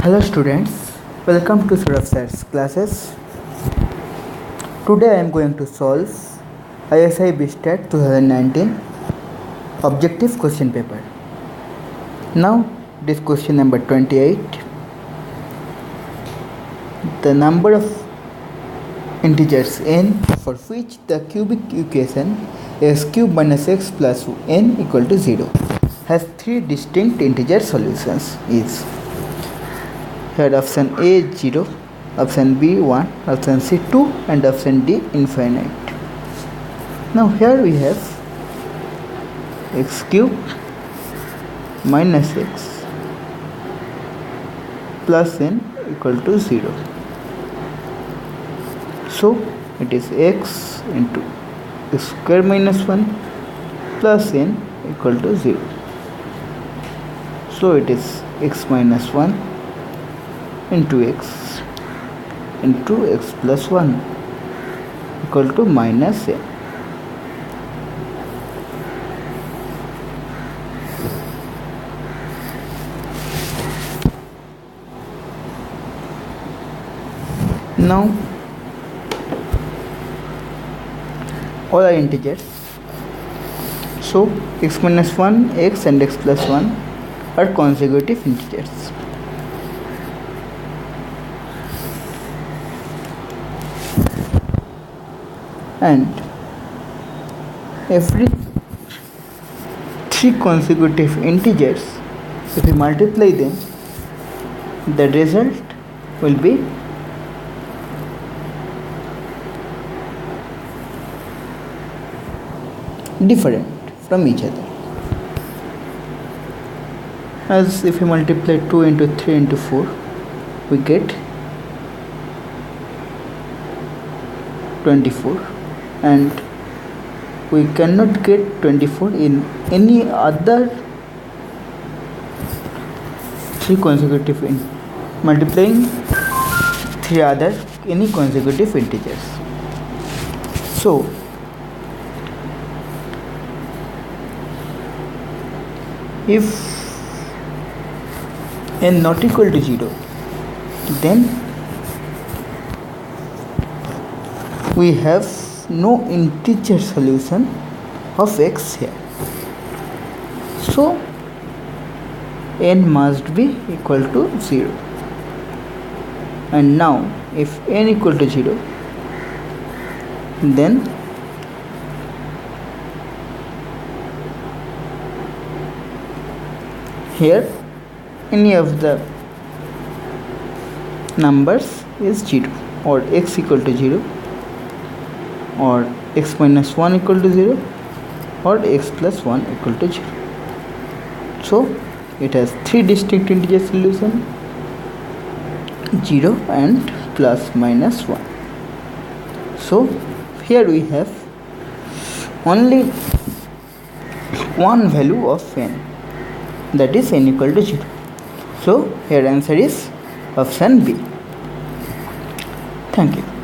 Hello students, welcome to Suraf Sir's classes. Today I am going to solve ISI BStat 2019 objective question paper. Now this question number 28. The number of integers n for which the cubic equation x cube minus x plus n equal to 0 has three distinct integer solutions is. Here option A is 0, option B 1, option C 2 and option D infinite. Now here we have x cube minus x plus n equal to 0. So it is x into x square minus 1 plus n equal to 0. So it is x minus 1 into x plus 1 equal to minus n. Now all are integers, so x minus 1, x and x plus 1 are consecutive integers. And every three consecutive integers, if we multiply them, the result will be different from each other. As if we multiply 2 into 3 into 4, we get 24, and we cannot get 24 in any other three consecutive multiplying three other any consecutive integers. So if n not equal to 0, then we have no integer solution of x here. So n must be equal to 0. And now if n equal to 0, then here any of the numbers is 0, or x equal to 0, or x minus 1 equal to 0, or x plus 1 equal to 0. So it has three distinct integer solution: 0 and plus minus 1. So here we have only one value of n, that is n equal to 0. So here answer is option B. Thank you.